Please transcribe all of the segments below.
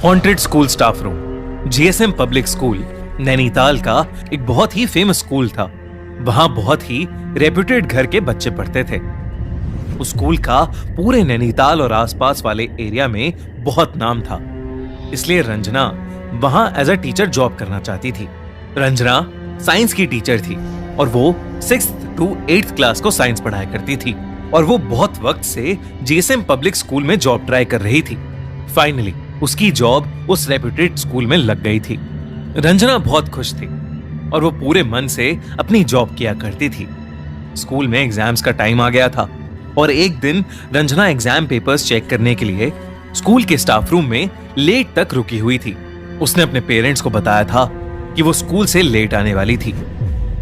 Haunted school staff room. GSM public school Nainital का एक बहुत ही फेमस स्कूल था। वहां बहुत ही रेप्यूटेड घर के बच्चे पढ़ते थे। उस स्कूल का पूरे नैनीताल और आसपास वाले एरिया में बहुत नाम था। इसलिए रंजना वहां एज अ टीचर जॉब करना चाहती थी। रंजना साइंस की टीचर थी और वो 6th to 8th क्लास को साइंस पढ़ाया करती थी और वो बहुत वक्त से जीएसएम पब्लिक स्कूल में जॉब ट्राई कर रही थी। फाइनली उसकी जॉब उस रेप्यूटेड स्कूल में लग गई थी। रंजना बहुत खुश थी और वो पूरे मन से अपनी जॉब किया करती थी। स्कूल में एग्जाम्स का टाइम आ गया था और एक दिन रंजना एग्जाम पेपर्स चेक करने के लिए स्कूल के स्टाफ रूम में लेट तक रुकी हुई थी। उसने अपने पेरेंट्स को बताया था कि वो स्कूल से लेट आने वाली थी।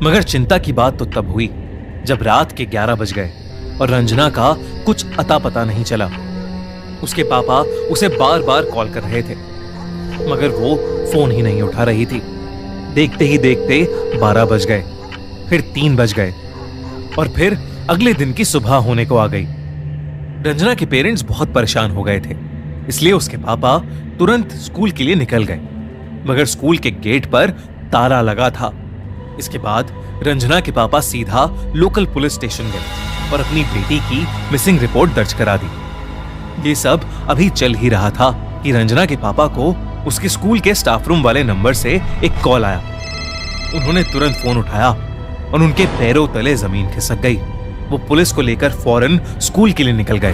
मगर चिंता की बात तो तब हुई जब रात के 11 बज गए और रंजना का कुछ अता पता नहीं चला। उसके पापा उसे बार बार कॉल कर रहे थे मगर वो फोन ही नहीं उठा रही थी। देखते ही देखते 12 बज गए, फिर 3 बज गए और फिर अगले दिन की सुबह होने को आ गई। रंजना के पेरेंट्स बहुत परेशान हो गए थे, इसलिए उसके पापा तुरंत स्कूल के लिए निकल गए मगर स्कूल के गेट पर ताला लगा था। इसके बाद रंजना के पापा सीधा लोकल पुलिस स्टेशन गए और अपनी बेटी की मिसिंग रिपोर्ट दर्ज करा दी। ये सब अभी चल ही रहा था कि रंजना के पापा को उसके स्कूल के स्टाफ रूम वाले नंबर से एक कॉल आया। उन्होंने तुरंत फोन उठाया और उनके पैरों तले जमीन खिसक गई। वो पुलिस को लेकर फौरन स्कूल के लिए निकल गए।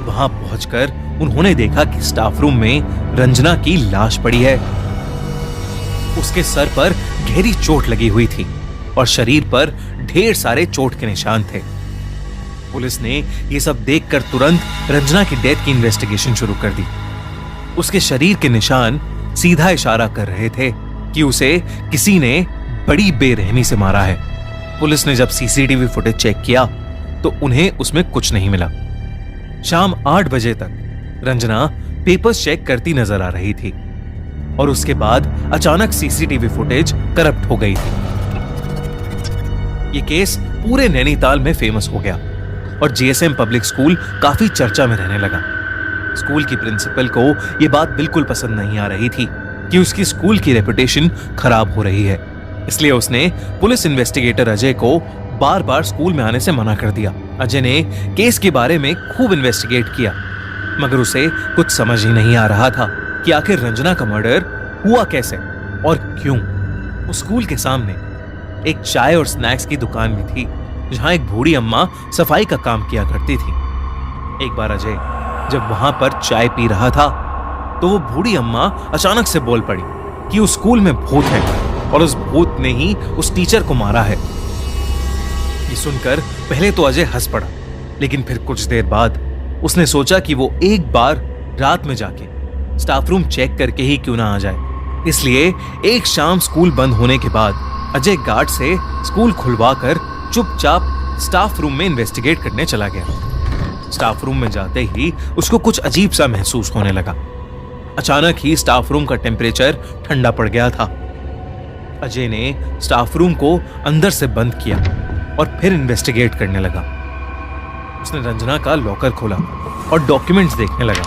वहां पहुंचकर उन्होंने देखा कि स्टाफ रूम में रंजना की लाश पड़ी है। उसके सर पर गहरी चोट लगी हुई थी और शरीर पर ढेर सारे चोट के निशान थे। पुलिस ने यह सब देखकर तुरंत रंजना की डेथ की इन्वेस्टिगेशन शुरू कर दी। उसके शरीर के निशान सीधा इशारा कर रहे थे कि उसे किसी ने बड़ी बेरहमी से मारा है। पुलिस ने जब सीसीटीवी फुटेज चेक किया तो उन्हें उसमें कुछ नहीं मिला। शाम 8 बजे तक रंजना पेपर्स चेक करती नजर आ रही थी और उसके बाद अचानक सीसीटीवी फुटेज करप्ट हो गई थी। यह केस पूरे नैनीताल में फेमस हो गया और जीएसएम पब्लिक स्कूल काफी चर्चा में रहने लगा। स्कूल की प्रिंसिपल को यह बात बिल्कुल पसंद नहीं आ रही थी कि उसकी स्कूल की रेपुटेशन खराब हो रही है। इसलिए उसने पुलिस इन्वेस्टिगेटर अजय को बार बार स्कूल में आने से मना कर दिया। अजय ने केस के बारे में खूब इन्वेस्टिगेट किया मगर उसे कुछ समझ ही नहीं आ रहा था कि आखिर रंजना का मर्डर हुआ कैसे और क्यों। उस स्कूल के सामने एक चाय और स्नैक्स की दुकान भी थी जहां एक बूढ़ी अम्मा सफाई का काम किया करती थी। एक बार अजय जब वहां पर चाय पी रहा था तो वो बूढ़ी अम्मा अचानक से बोल पड़ी कि उस स्कूल में भूत है और उस भूत ने ही उस टीचर को मारा है। ये सुनकर पहले तो अजय हंस पड़ा लेकिन फिर कुछ देर बाद उसने सोचा कि वो एक बार रात में जाके स्टाफ रूम चेक करके ही क्यों ना आ जाए। इसलिए एक शाम स्कूल बंद होने के बाद अजय गार्ड से स्कूल खुलवाकर चुपचाप स्टाफ रूम में इन्वेस्टिगेट करने चला गया। स्टाफ रूम में जाते ही उसको कुछ अजीब सा महसूस होने लगा। अचानक ही स्टाफ रूम का टेम्परेचर ठंडा पड़ गया था। अजय ने स्टाफ रूम को अंदर से बंद किया और फिर इन्वेस्टिगेट करने लगा। उसने रंजना का लॉकर खोला और डॉक्यूमेंट्स देखने लगा।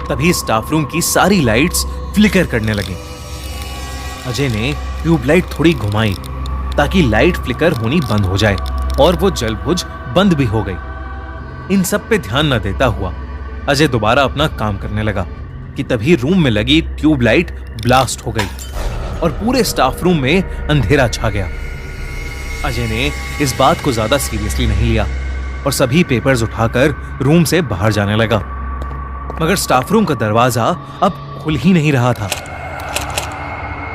तभी स्टाफ रूम की सारी लाइट्स फ्लिकर करने लगी। अजय ने ट्यूबलाइट थोड़ी घुमाई ताकि लाइट फ्लिकर होनी बंद हो जाए और वो जलबुझ बंद भी हो गई। इन सब पे ध्यान न देता हुआ अजय दोबारा अपना काम करने लगा कि तभी रूम में लगी ट्यूबलाइट ब्लास्ट हो गई और पूरे स्टाफ रूम में अंधेरा छा गया। अजय ने इस बात को ज्यादा सीरियसली नहीं लिया और सभी पेपर्स उठाकर रूम से बाहर जाने लगा मगर स्टाफ रूम का दरवाजा अब खुल ही नहीं रहा था।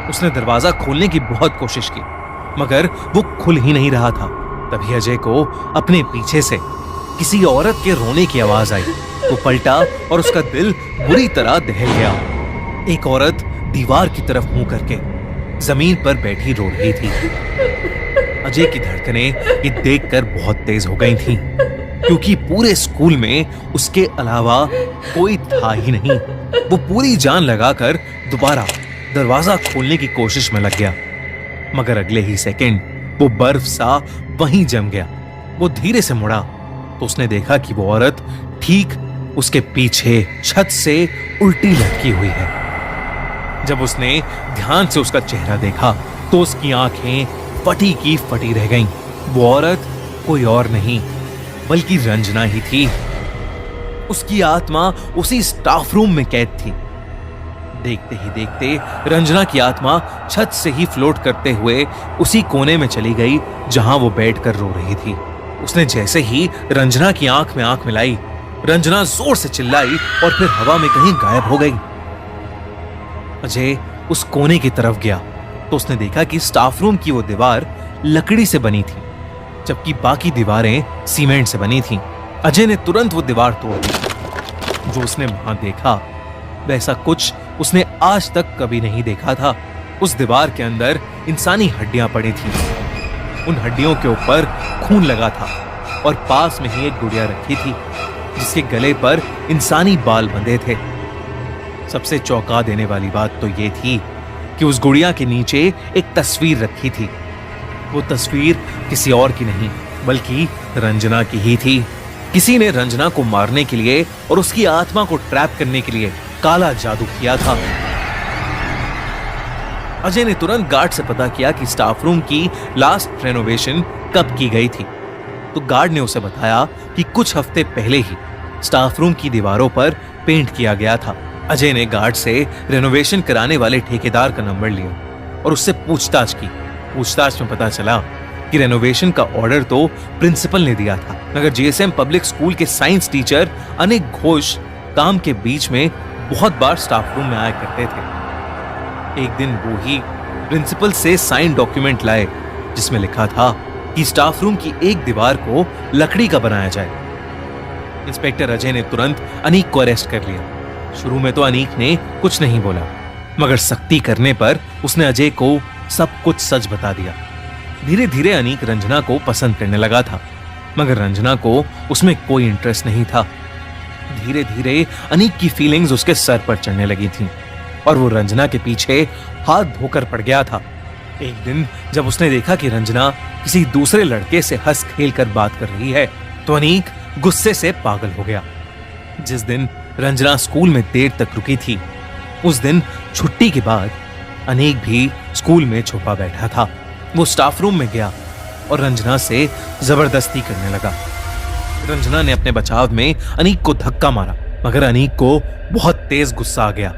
उसने दरवाजा खोलने की बहुत कोशिश की मगर वो खुल ही नहीं रहा था। तभी अजय को अपने पीछे से किसी औरत के रोने की आवाज आई। वो पलटा और उसका दिल बुरी तरह दहल गया। एक औरत दीवार की तरफ मुंह करके जमीन पर बैठी रो रही थी। अजय की धड़कनें ये देखकर बहुत तेज हो गई थीं, क्योंकि पूरे स्कूल में उसके अलावा कोई था ही नहीं। वो पूरी जान लगाकर दोबारा दरवाजा खोलने की कोशिश में लग गया मगर अगले ही सेकंड वो बर्फ सा वहीं जम गया। वो धीरे से मुड़ा तो उसने देखा कि वो औरत ठीक उसके पीछे छत से उल्टी लटकी हुई है। जब उसने ध्यान से उसका चेहरा देखा तो उसकी आंखें फटी की फटी रह गईं। वो औरत कोई और नहीं बल्कि रंजना ही थी। उसकी आत्मा उसी स्टाफ रूम में कैद थी। देखते ही देखते रंजना की आत्मा छत से ही फ्लोट करते हुए उसी कोने में चली गई जहां वो बैठकर रो रही थी। उसने जैसे ही रंजना की आंख में आंख मिलाई, रंजना जोर से चिल्लाई और फिर हवा में कहीं गायब हो गई। अजय उस कोने की तरफ गया तो उसने देखा कि स्टाफ रूम की वो दीवार लकड़ी से बनी थी, जबकि बाकी दीवारें सीमेंट से बनी थीं। अजय ने तुरंत वो दीवार तोड़ दी। जो उसने वहां देखा वैसा कुछ उसने आज तक कभी नहीं देखा था। उस दीवार के अंदर इंसानी हड्डियां पड़ी थीं। उन हड्डियों के ऊपर खून लगा था और पास में ही एक गुड़िया रखी थी जिसके गले पर इंसानी बाल बंधे थे। सबसे चौंका देने वाली बात तो यह थी कि उस गुड़िया के नीचे एक तस्वीर रखी थी। वो तस्वीर किसी और की नहीं बल्कि रंजना की ही थी। किसी ने रंजना को मारने के लिए और उसकी आत्मा को ट्रैप करने के लिए काला जादू किया था। अजय ने तुरंत गार्ड से पता किया कि स्टाफ रूम की लास्ट रेनोवेशन कब की गई थी। तो गार्ड ने उसे बताया कि कुछ हफ्ते पहले ही स्टाफ रूम की दीवारों पर पेंट किया गया था। अजय ने गार्ड से रेनोवेशन कराने वाले ठेकेदार का नंबर लिया और उससे पूछताछ की। पूछताछ में पता चला कि रेनोवेशन का ऑर्डर तो प्रिंसिपल ने दिया था, मगर जीएसएम पब्लिक स्कूल के साइंस टीचर अनेक घोष काम के बीच में बहुत बार स्टाफ रूम में आया करते थे। एक दिन वो ही प्रिंसिपल से साइन डॉक्यूमेंट लाए जिसमें लिखा था कि स्टाफ रूम की एक दीवार को लकड़ी का बनाया जाए। इंस्पेक्टर अजय ने तुरंत अनीक को अरेस्ट कर लिया। शुरू में तो अनीक ने कुछ नहीं बोला, मगर सख्ती करने पर उसने अजय को सब कुछ सच बता दिया। धीरे धीरे अनीक रंजना को पसंद करने लगा था, मगर रंजना को उसमें कोई इंटरेस्ट नहीं था। धीरे धीरे अनीक की फीलिंग्स उसके सर पर चढ़ने लगी थीं और वो रंजना के पीछे हाथ धोकर पड़ गया था। एक दिन जब उसने देखा कि रंजना किसी दूसरे लड़के से हंस खेल कर बात कर रही है तो अनीक गुस्से से पागल हो गया। जिस दिन रंजना स्कूल में देर तक रुकी थी, उस दिन छुट्टी के बाद अनीक भी स्कूल में छुपा बैठा था। वो स्टाफ रूम में गया और रंजना से जबरदस्ती करने लगा। रंजना ने अपने बचाव में अनीक को धक्का मारा, मगर अनीक को बहुत तेज गुस्सा आ गया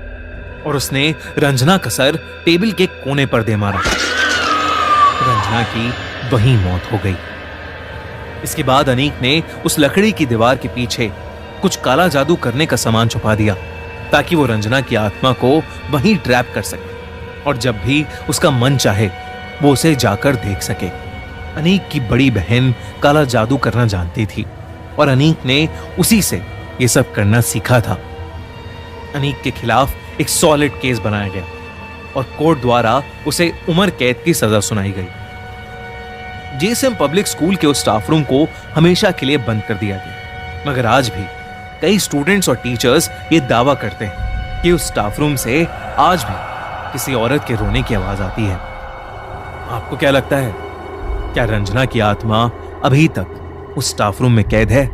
और उसने रंजना का सर टेबल के कोने पर दे मारा। रंजना की वहीं मौत हो गई। इसके बाद अनीक ने उस लकड़ी की दीवार के पीछे कुछ काला जादू करने का सामान छुपा दिया ताकि वो रंजना की आत्मा को वहीं ट्रैप कर सके और जब भी उसका मन चाहे वो उसे जाकर देख सके। अनीक की बड़ी बहन काला जादू करना जानती थी और अनीक ने उसी से ये सब करना सीखा था। अनीक के खिलाफ एक सॉलिड केस बनाया गया और कोर्ट द्वारा उसे उम्र कैद की सजा सुनाई गई। जीएसएम पब्लिक स्कूल के उस स्टाफ रूम को हमेशा के लिए बंद कर दिया गया, मगर आज भी कई स्टूडेंट्स और टीचर्स ये दावा करते हैं कि उस स्टाफ रूम से आज भी किसी औरत के रोने की आवाज आती है। आपको क्या लगता है, क्या रंजना की आत्मा अभी तक उस स्टाफ रूम में कैद है?